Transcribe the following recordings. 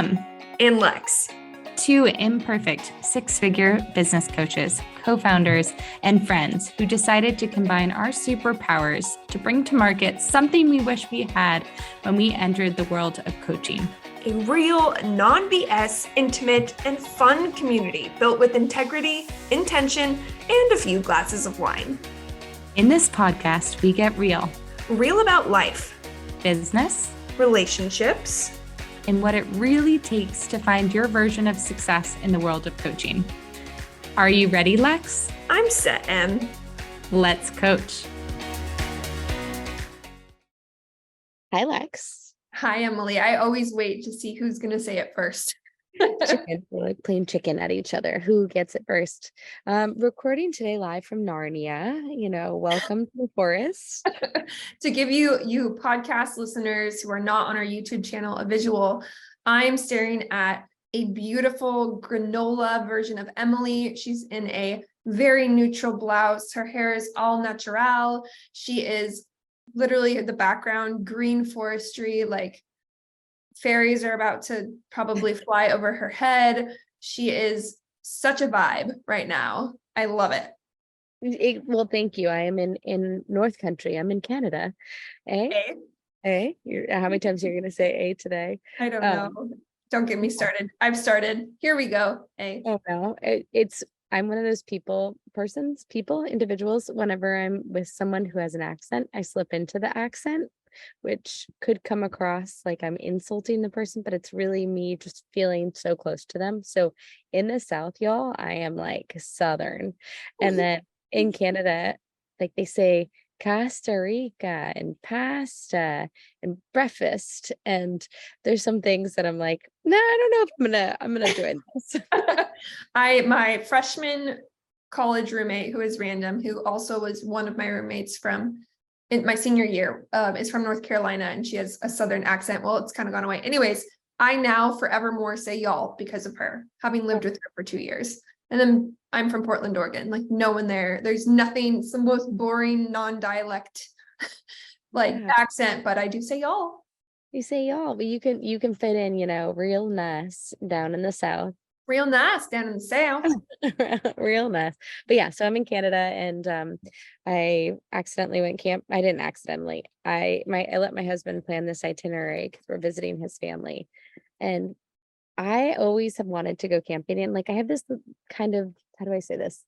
Em, and Lex. two imperfect six-figure business coaches, co-founders, and friends who decided to combine our superpowers to bring to market something we wish we had when we entered the world of coaching. A real, non-BS, intimate, and fun community built with integrity, intention, and a few glasses of wine. In this podcast, we get real. Real about life, business, relationships, and what it really takes to find your version of success in the world of coaching. Are you ready, Lex? I'm set, Em. Let's coach. Hi, Lex. Hi, Emily. I always wait to see who's going to say it first. Chicken. We're like playing chicken at each other. Who gets it first? Recording today live from Narnia. Welcome to the forest. To give you podcast listeners who are not on our YouTube channel a visual, I'm staring at a beautiful granola version of Emily. She's in a very neutral blouse. Her hair is all natural. She is literally the background, green forestry, like fairies are about to probably fly over her head. She is such a vibe right now. I love it. Well, thank you. I am in North Country. I'm in Canada. How many times are you going to say A today? I don't know. Don't get me started. I've started. Here we go. A. Oh no, I'm one of those individuals. Whenever I'm with someone who has an accent, I slip into the accent, which could come across like I'm insulting the person, but it's really me just feeling so close to them. So in the South, y'all, I am like Southern. And then in Canada, like they say Costa Rica and pasta and breakfast. And there's some things that I'm like, no, I don't know if I'm gonna join this. My freshman college roommate, who is random, who also was one of my roommates from in my senior year, is from North Carolina, and she has a Southern accent. Well, it's kind of gone away. Anyways, I now forevermore say y'all because of her, having lived with her for 2 years. And then I'm from Portland, Oregon. Like no one there. There's nothing. It's the most boring non-dialect accent, but I do say y'all. You say y'all, but you can fit in, real nice down in the South. Real nice down in the South. Real nice. But yeah, so I'm in Canada, and I accidentally went camp. I didn't accidentally. I let my husband plan this itinerary because we're visiting his family. And I always have wanted to go camping, and like I have this kind of, how do I say this?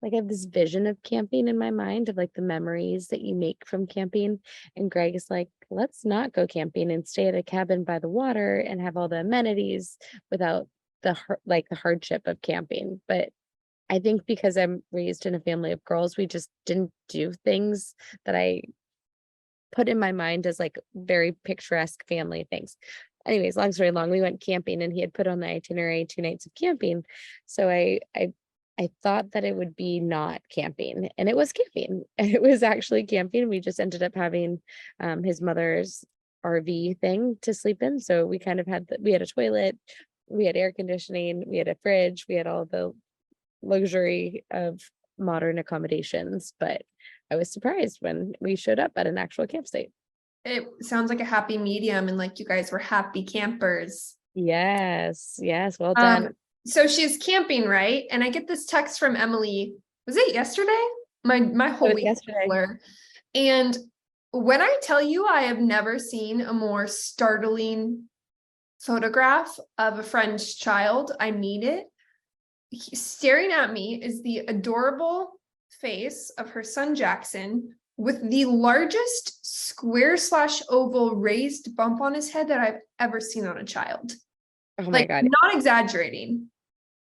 Like I have this vision of camping in my mind of like the memories that you make from camping. And Greg is like, let's not go camping and stay at a cabin by the water and have all the amenities without the hardship of camping. But I think because I'm raised in a family of girls, we just didn't do things that I put in my mind as like very picturesque family things. Anyways, long story long, we went camping, and he had put on the itinerary 2 nights of camping. So I thought that it would be not camping, and it was camping. It was actually camping. We just ended up having his mother's RV thing to sleep in. So we kind of we had a toilet, we had air conditioning, we had a fridge, we had all the luxury of modern accommodations. But I was surprised when we showed up at an actual campsite. It sounds like a happy medium, and like you guys were happy campers. Yes. Well done. So she's camping, right? And I get this text from Emily. Was it yesterday? My whole week yesterday. blur. And when I tell you I have never seen a more startling photograph of a friend's child, I mean it. Staring at me is the adorable face of her son Jackson, with the largest square/oval raised bump on his head that I've ever seen on a child. Oh my God. Not exaggerating.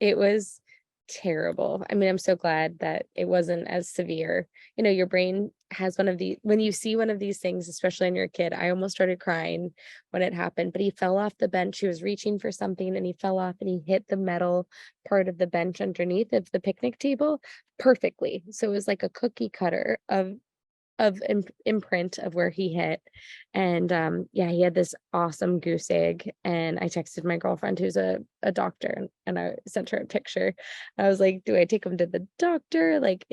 It was terrible. I mean, I'm so glad that it wasn't as severe. Your brain has when you see one of these things, especially in your kid. I almost started crying when it happened, but he fell off the bench. He was reaching for something, and he fell off, and he hit the metal part of the bench underneath of the picnic table perfectly. So it was like a cookie cutter of imprint of where he hit. And he had this awesome goose egg. And I texted my girlfriend, who's a doctor, and I sent her a picture. I was like, do I take him to the doctor? Like,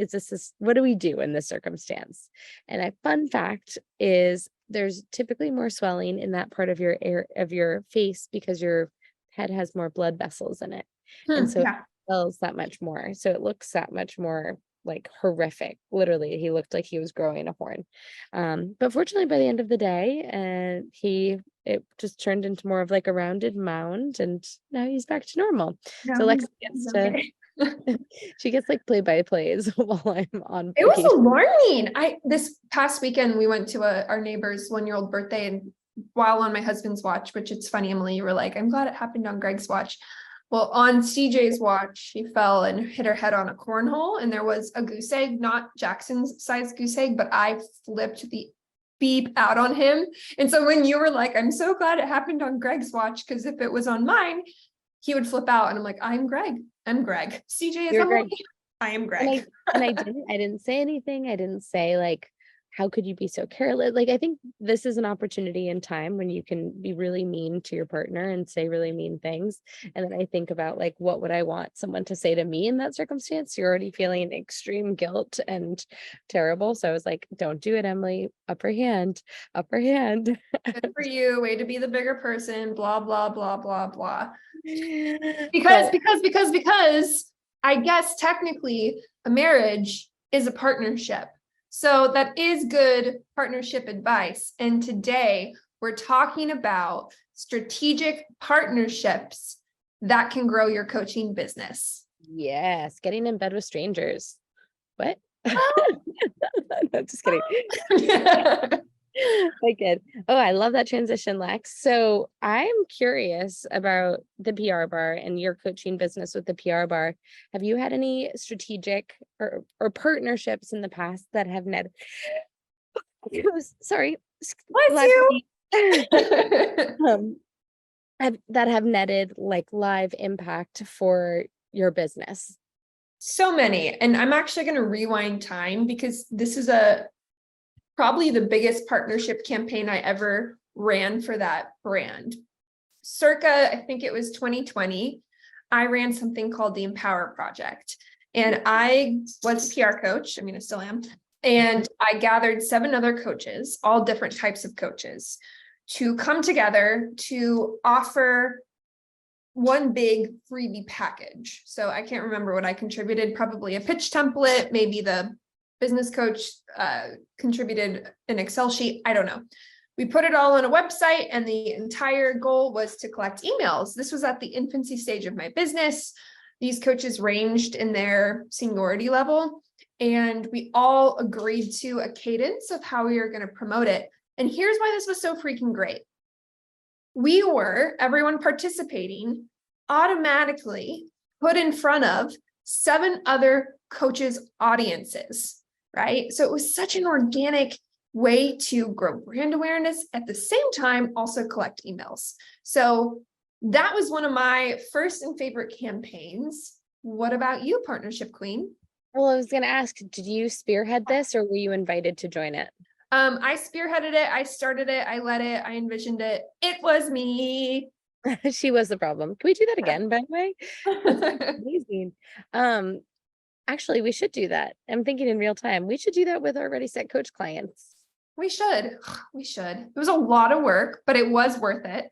what do we do in this circumstance? And a fun fact is there's typically more swelling in that part of your face because your head has more blood vessels in it. And so it Yeah. swells that much more. So it looks that much more like horrific. Literally, he looked like he was growing a horn. But fortunately, by the end of the day, and it just turned into more of like a rounded mound, and now he's back to normal. No, So Lexi he's gets to okay. she gets like play by plays while I'm on It was vacation. alarming. This past weekend we went to our neighbor's 1-year-old birthday, and while on my husband's watch, which it's funny, Emily, you were like, I'm glad it happened on Greg's watch. Well, on CJ's watch, she fell and hit her head on a cornhole, and there was a goose egg, not Jackson's size goose egg, but I flipped the beep out on him. And so when you were like, I'm so glad it happened on Greg's watch, because if it was on mine, he would flip out. And I'm like, I'm Greg. I'm Greg. CJ is You're Emily. Greg. I am And Greg. I didn't say anything. I didn't say like, how could you be so careless? Like, I think this is an opportunity in time when you can be really mean to your partner and say really mean things. And then I think about like, what would I want someone to say to me in that circumstance? You're already feeling extreme guilt and terrible. So I was like, don't do it, Emily. Upper hand, upper hand. Good for you. Way to be the bigger person. Blah, blah, blah, blah, blah. So Because I guess technically a marriage is a partnership. So that is good partnership advice. And today we're talking about strategic partnerships that can grow your coaching business. yes, getting in bed with strangers. What? No, just kidding. I good. Oh, I love that transition, Lex. So I'm curious about the PR bar and your coaching business with the PR bar. Have you had any strategic or partnerships in the past that have netted? Sorry, Bless you. um, that have netted like live impact for your business? So many. And I'm actually going to rewind time because this is probably the biggest partnership campaign I ever ran for that brand. Circa, I think it was 2020, I ran something called the Empower Project. And I was a PR coach. I mean, I still am. And I gathered 7 other coaches, all different types of coaches, to come together to offer one big freebie package. So I can't remember what I contributed, probably a pitch template, maybe the business coach contributed an Excel sheet. I don't know. We put it all on a website, and the entire goal was to collect emails. This was at the infancy stage of my business. These coaches ranged in their seniority level, and we all agreed to a cadence of how we were going to promote it. And here's why this was so freaking great. Everyone participating, automatically put in front of 7 other coaches' audiences, right? So it was such an organic way to grow brand awareness, at the same time, also collect emails. So that was one of my first and favorite campaigns. What about you, Partnership Queen? Well, I was going to ask, did you spearhead this or were you invited to join it? I spearheaded it. I started it. I led it. I envisioned it. It was me. She was the problem. Can we do that again, by the way? That's amazing. Actually, we should do that. I'm thinking in real time. We should do that with our Ready Set Coach clients. We should. We should. It was a lot of work, but it was worth it.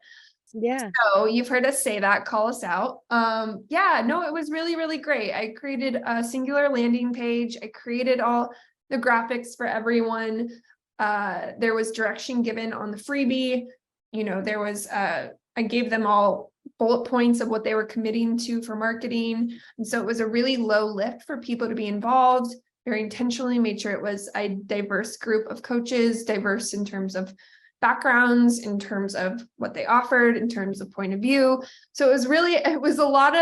Yeah. So you've heard us say that, call us out. Yeah, no, it was really, really great. I created a singular landing page. I created all the graphics for everyone. There was direction given on the freebie. There was, I gave them all bullet points of what they were committing to for marketing. And so it was a really low lift for people to be involved. Very intentionally made sure it was a diverse group of coaches, diverse in terms of backgrounds, in terms of what they offered, in terms of point of view. So it was a lot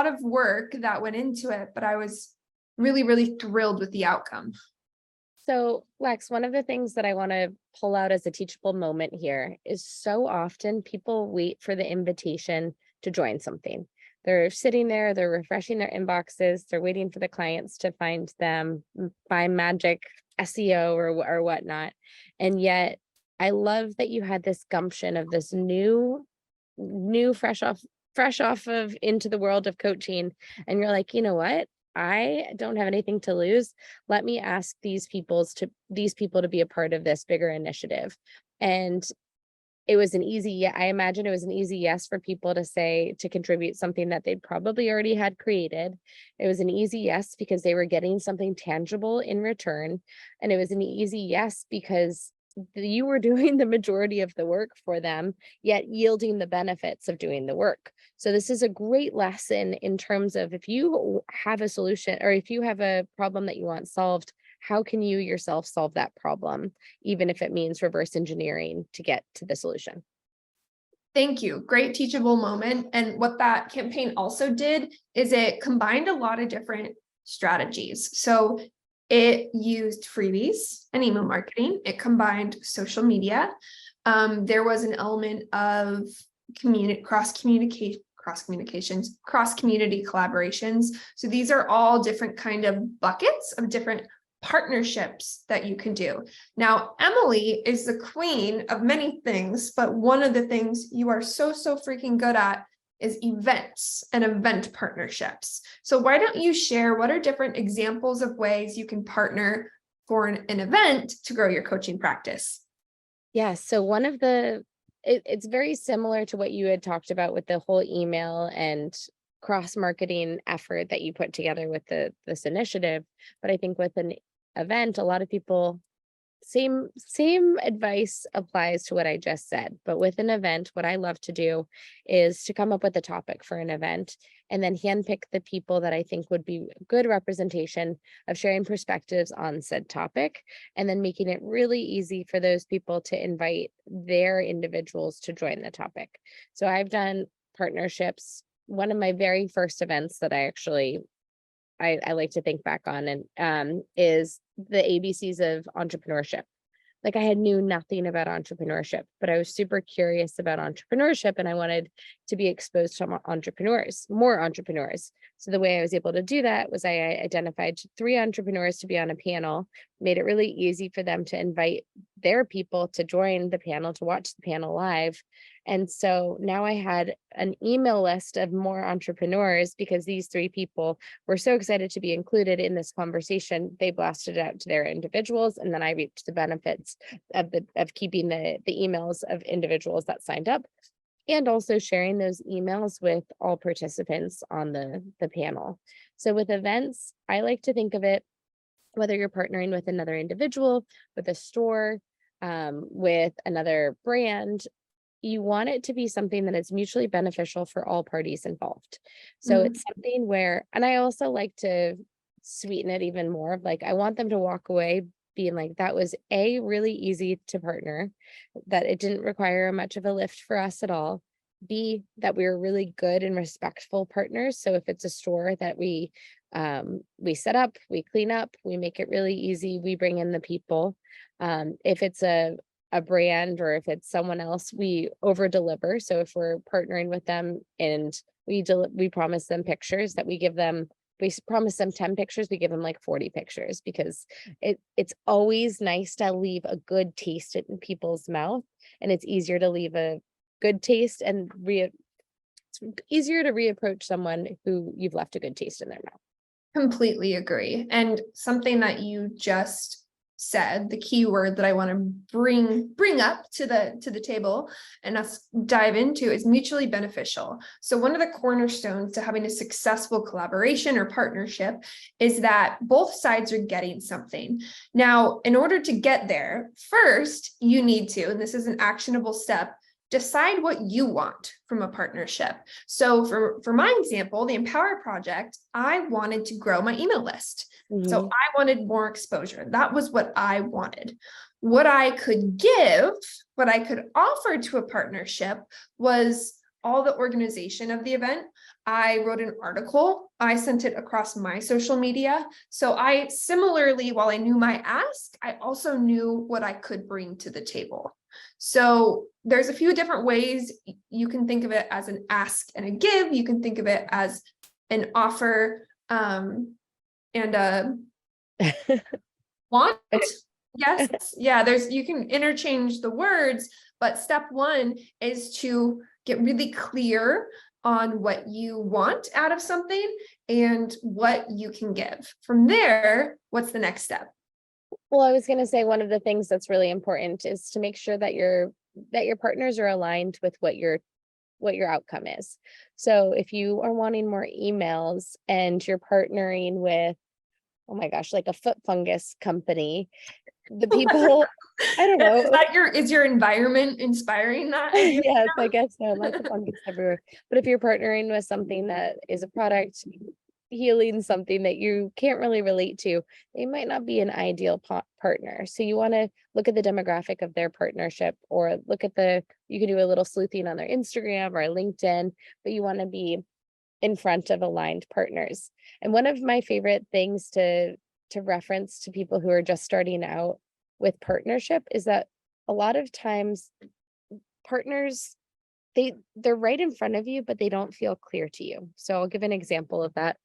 of work that went into it, but I was really, really thrilled with the outcome. So, Lex, one of the things that I want to pull out as a teachable moment here is so often people wait for the invitation to join something. They're sitting there, they're refreshing their inboxes, they're waiting for the clients to find them by magic SEO or whatnot. And yet I love that you had this gumption of this new fresh off of into the world of coaching. And you're like, you know what? I don't have anything to lose. Let me ask these people to be a part of this bigger initiative. And it was an easy, I imagine it was an easy yes for people to say, to contribute something that they'd probably already had created. It was an easy yes because they were getting something tangible in return. And it was an easy yes because you were doing the majority of the work for them, yet yielding the benefits of doing the work. So this is a great lesson in terms of, if you have a solution, or if you have a problem that you want solved, how can you yourself solve that problem, even if it means reverse engineering to get to the solution? Thank you. Great teachable moment. And what that campaign also did is it combined a lot of different strategies. So it used freebies and email marketing. It combined social media. There was an element of cross community collaborations. So these are all different kind of buckets of different partnerships that you can do. Now, Emily is the queen of many things, but one of the things you are so freaking good at is events and event partnerships. So why don't you share what are different examples of ways you can partner for an event to grow your coaching practice? Yeah, so one of it's very similar to what you had talked about with the whole email and cross-marketing effort that you put together with this initiative. But I think with an event, a lot of people, same advice applies to what I just said. But with an event, what I love to do is to come up with a topic for an event and then handpick the people that I think would be a good representation of sharing perspectives on said topic, and then making it really easy for those people to invite their individuals to join the topic. So I've done partnerships. One of my very first events that I like to think back on, and is the ABCs of entrepreneurship. Like, I had knew nothing about entrepreneurship, but I was super curious about entrepreneurship, and I wanted to be exposed to more entrepreneurs. So the way I was able to do that was I identified 3 entrepreneurs to be on a panel, made it really easy for them to invite their people to join the panel, to watch the panel live. And so now I had an email list of more entrepreneurs because these 3 people were so excited to be included in this conversation. They blasted it out to their individuals, and then I reaped the benefits of keeping the emails of individuals that signed up, and also sharing those emails with all participants on the panel. So with events, I like to think of it, whether you're partnering with another individual, with a store, with another brand, you want it to be something that is mutually beneficial for all parties involved. So it's something where, and I also like to sweeten it even more. Like, I want them to walk away being like, that was really easy to partner, that it didn't require much of a lift for us at all. B, that we were really good and respectful partners. So if it's a store that we set up, we clean up, we make it really easy, we bring in the people. If it's a brand, or if it's someone else, we over deliver. So if we're partnering with them and we promise them pictures, that we promise them 10 pictures, we give them like 40 pictures, because it's always nice to leave a good taste in people's mouth, and it's easier to leave a good taste and it's easier to reapproach someone who you've left a good taste in their mouth. Completely agree. And something that you just said, the key word that I want to bring up to the table and us dive into, is mutually beneficial. So one of the cornerstones to having a successful collaboration or partnership is that both sides are getting something. Now, in order to get there, first you need to, and this is an actionable step, decide what you want from a partnership. So for my example, the Empower Project, I wanted to grow my email list. So I wanted more exposure. That was what I wanted. What I could offer to a partnership was all the organization of the event. I wrote an article. I sent it across my social media. So I similarly, while I knew my ask, I also knew what I could bring to the table. So there's a few different ways you can think of it, as an ask and a give. You can think of it as an offer and a want. Yes. Yeah. You can interchange the words, but step 1 is to get really clear on what you want out of something and what you can give. From there, what's the next step? Well, I was going to say, one of the things that's really important is to make sure that you're that your partners are aligned with what your outcome is. So if you are wanting more emails and you're partnering with, oh my gosh, like a foot fungus company, the people, I don't know. Is your environment inspiring that idea? Yes, I guess so. Lots of fungus everywhere. But if you're partnering with something that is a product healing, something that you can't really relate to, they might not be an ideal partner. So you want to look at the demographic of their partnership, or look at you can do a little sleuthing on their Instagram or LinkedIn, but you want to be in front of aligned partners. And one of my favorite things to reference to people who are just starting out with partnership is that a lot of times partners, they're right in front of you, but they don't feel clear to you. So I'll give an example of that.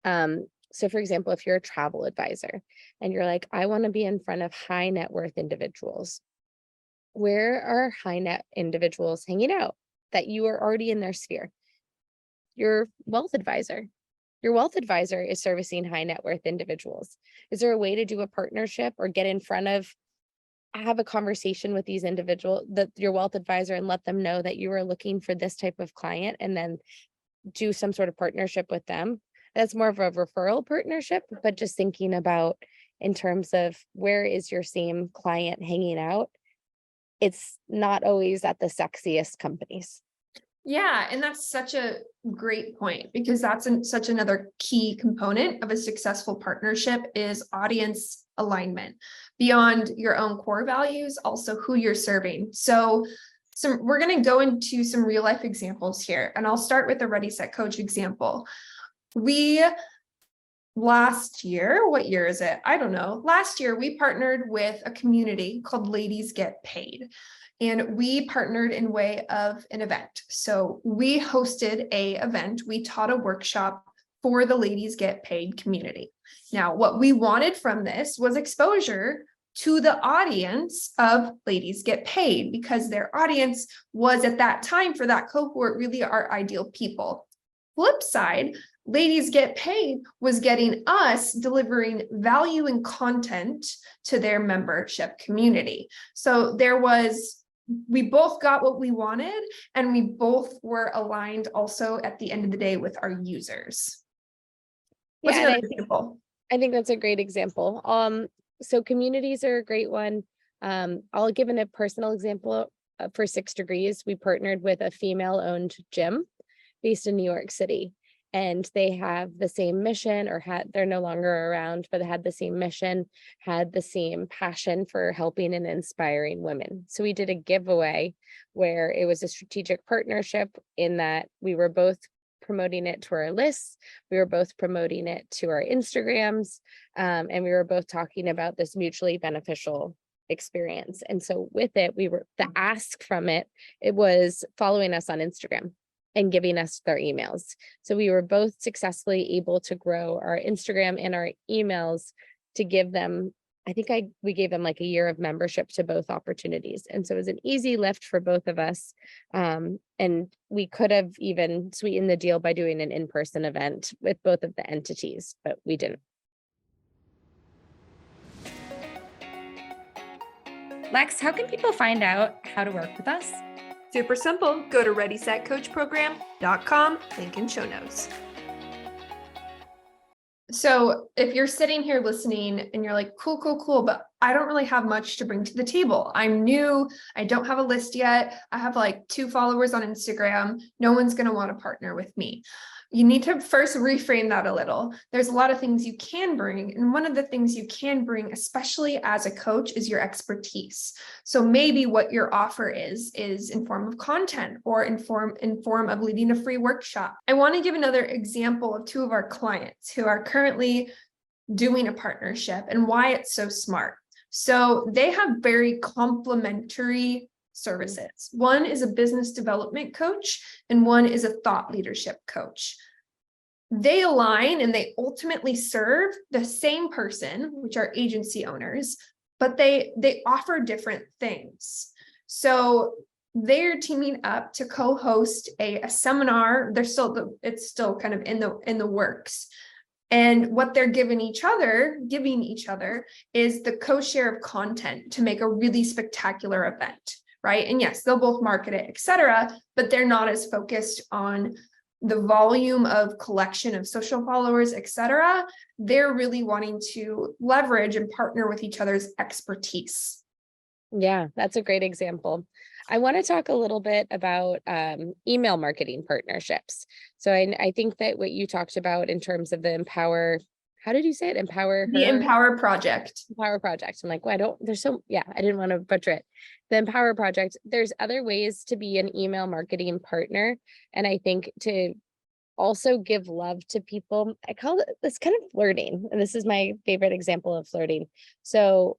So for example, if you're a travel advisor and you're like, I want to be in front of high net worth individuals, where are high net individuals hanging out that you are already in their sphere? Your wealth advisor. Your wealth advisor is servicing high net worth individuals. Is there a way to do a partnership or get in front of, have a conversation with these individuals, your wealth advisor, and let them know that you are looking for this type of client, and then do some sort of partnership with them? That's more of a referral partnership, but just thinking about in terms of where is your same client hanging out. It's not always at the sexiest companies. Yeah, and that's such a great point, because that's such another key component of a successful partnership is audience alignment. Beyond your own core values, also who you're serving. So we're going to go into some real life examples here, and I'll start with the Ready Set Coach example. Last year, what year is it? I don't know. Last year, we partnered with a community called Ladies Get Paid. And we partnered in way of an event. So we hosted a event. We taught a workshop for the Ladies Get Paid community. Now, what we wanted from this was exposure to the audience of Ladies Get Paid, because their audience was at that time for that cohort really our ideal people. Flip side, Ladies Get Paid was getting us delivering value and content to their membership community. So we both got what we wanted, and we both were aligned also at the end of the day with our users. What's another example? I think that's a great example. So communities are a great one. I'll give a personal example. For 6 Degrees, we partnered with a female-owned gym based in New York City. And they have the same mission, they're no longer around, but they had the same mission, had the same passion for helping and inspiring women. So we did a giveaway where it was a strategic partnership in that we were both promoting it to our lists, we were both promoting it to our Instagrams, and we were both talking about this mutually beneficial experience. And so with it, the ask from it was following us on Instagram and giving us their emails. So we were both successfully able to grow our Instagram and our emails to give them, we gave them like a year of membership to both opportunities. And so it was an easy lift for both of us. And we could have even sweetened the deal by doing an in-person event with both of the entities, but we didn't. Lex, how can people find out how to work with us? Super simple. Go to readysetcoachprogram.com, link in show notes. So if you're sitting here listening and you're like, cool, but I don't really have much to bring to the table. I'm new. I don't have a list yet. I have like 2 followers on Instagram. No one's going to want to partner with me. You need to first reframe that a little. There's a lot of things you can bring. And one of the things you can bring, especially as a coach, is your expertise. So maybe what your offer is in form of content or in form of leading a free workshop. I want to give another example of 2 of our clients who are currently doing a partnership and why it's so smart. So they have very complementary services. One is a business development coach and one is a thought leadership coach. They align and they ultimately serve the same person, which are agency owners, but they offer different things. So they're teaming up to co-host a seminar. It's still kind of in the works. And what they're giving each other is the co-share of content to make a really spectacular event. right? And yes, they'll both market it, etc., but they're not as focused on the volume of collection of social followers, etc. They're really wanting to leverage and partner with each other's expertise. Yeah, that's a great example. I want to talk a little bit about email marketing partnerships. So I think that what you talked about in terms of the Empower, how did you say it? Empower The her? Empower Project. Empower Project. I'm like, well, I didn't want to butcher it. The Empower Project, there's other ways to be an email marketing partner. And I think to also give love to people, I call it this kind of flirting. And this is my favorite example of flirting. So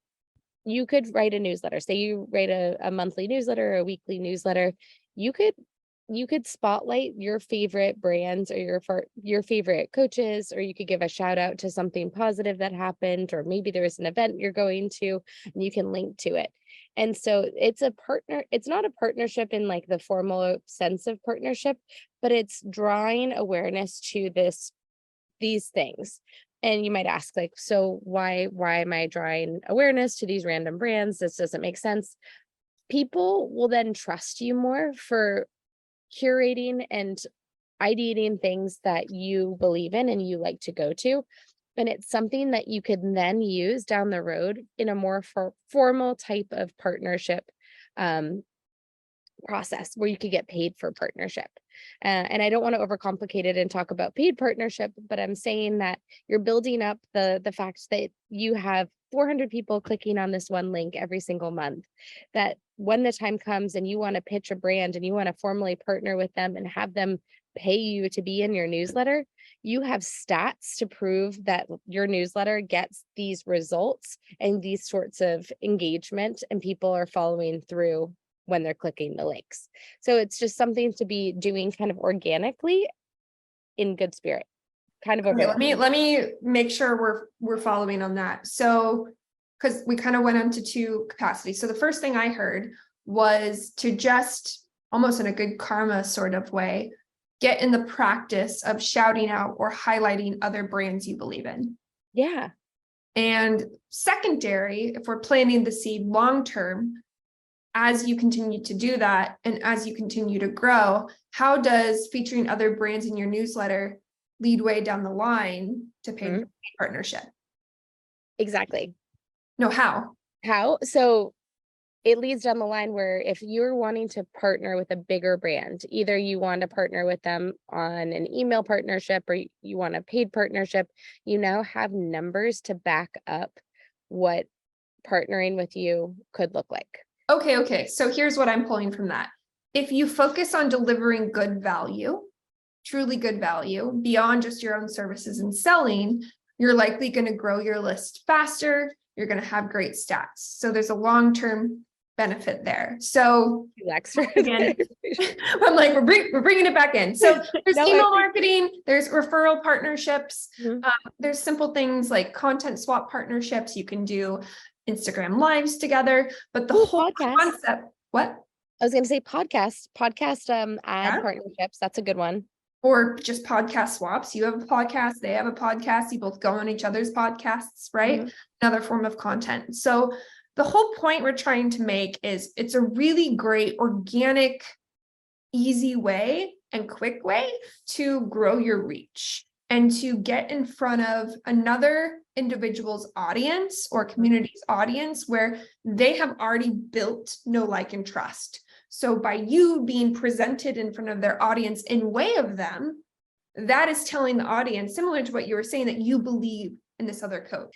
you could write a newsletter. Say you write a monthly newsletter or a weekly newsletter. You could spotlight your favorite brands or your favorite coaches, or you could give a shout out to something positive that happened, or maybe there was an event you're going to and you can link to it. And so it's not a partnership in like the formal sense of partnership, but it's drawing awareness to these things. And you might ask, like, so why am I drawing awareness to these random brands? This doesn't make sense. People will then trust you more for curating and ideating things that you believe in and you like to go to. And it's something that you can then use down the road in a more formal type of partnership process where you could get paid for partnership. And I don't want to overcomplicate it and talk about paid partnership, but I'm saying that you're building up the fact that you have 400 people clicking on this one link every single month, that when the time comes and you want to pitch a brand and you want to formally partner with them and have them pay you to be in your newsletter, you have stats to prove that your newsletter gets these results and these sorts of engagement, and people are following through when they're clicking the links. So it's just something to be doing kind of organically in good spirit, kind of Okay, over. let me make sure we're following on that. So, because we kind of went into two capacities. So the first thing I heard was to just almost in a good karma sort of way, get in the practice of shouting out or highlighting other brands you believe in. Yeah. And secondary, if we're planting the seed long term, as you continue to do that and as you continue to grow, how does featuring other brands in your newsletter lead way down the line to paid partnership? Exactly. No, how? So it leads down the line where if you're wanting to partner with a bigger brand, either you want to partner with them on an email partnership or you want a paid partnership, you now have numbers to back up what partnering with you could look like. Okay. So here's what I'm pulling from that. If you focus on delivering good value, truly good value, beyond just your own services and selling, you're likely going to grow your list faster. You're going to have great stats. So there's a long-term benefit there. So again, I'm like, we're bringing it back in. So there's email marketing, there's referral partnerships. There's simple things like content swap partnerships. You can do Instagram lives together, but the whole concept, what? I was going to say podcast ad partnerships. That's a good one. Or just podcast swaps. You have a podcast, they have a podcast, you both go on each other's podcasts, right? Another form of content. So the whole point we're trying to make is it's a really great organic, easy way and quick way to grow your reach and to get in front of another individual's audience or community's audience where they have already built know, like, and trust. So by you being presented in front of their audience in way of them, that is telling the audience, similar to what you were saying, that you believe in this other coach.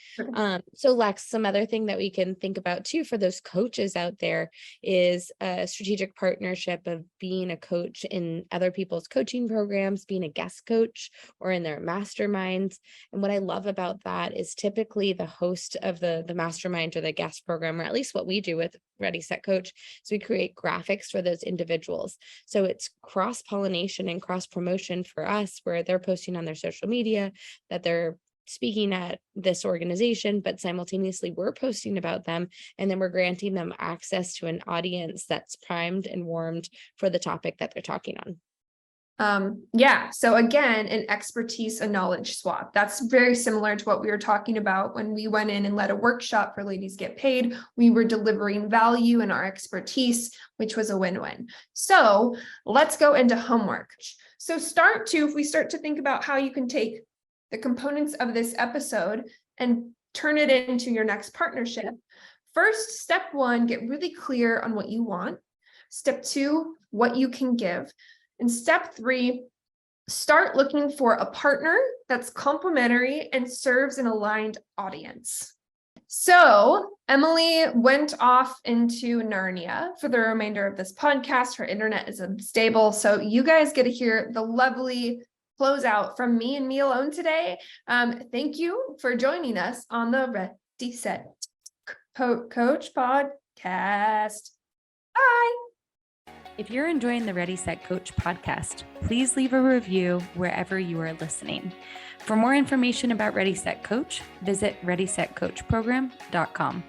So Lex, some other thing that we can think about too for those coaches out there is a strategic partnership of being a coach in other people's coaching programs, being a guest coach or in their masterminds. And what I love about that is typically the host of the mastermind or the guest program, or at least what we do with Ready Set Coach, is we create graphics for those individuals. So it's cross-pollination and cross-promotion for us, where they're posting on their social media that they're speaking at this organization, but simultaneously we're posting about them, and then we're granting them access to an audience that's primed and warmed for the topic that they're talking on. So again, an expertise, a knowledge swap. That's very similar to what we were talking about when we went in and led a workshop for Ladies Get Paid. We were delivering value and our expertise, which was a win-win. So let's go into homework. So if we start to think about how you can take the components of this episode and turn it into your next partnership. First, step 1, get really clear on what you want. Step 2, what you can give. And step 3, start looking for a partner that's complementary and serves an aligned audience. So Emily went off into Narnia for the remainder of this podcast. Her internet is unstable. So you guys get to hear the lovely closeout from me and me alone today. Thank you for joining us on the Ready, Set, Coach podcast. Bye. If you're enjoying the Ready, Set, Coach podcast, please leave a review wherever you are listening. For more information about Ready, Set, Coach, visit readysetcoachprogram.com.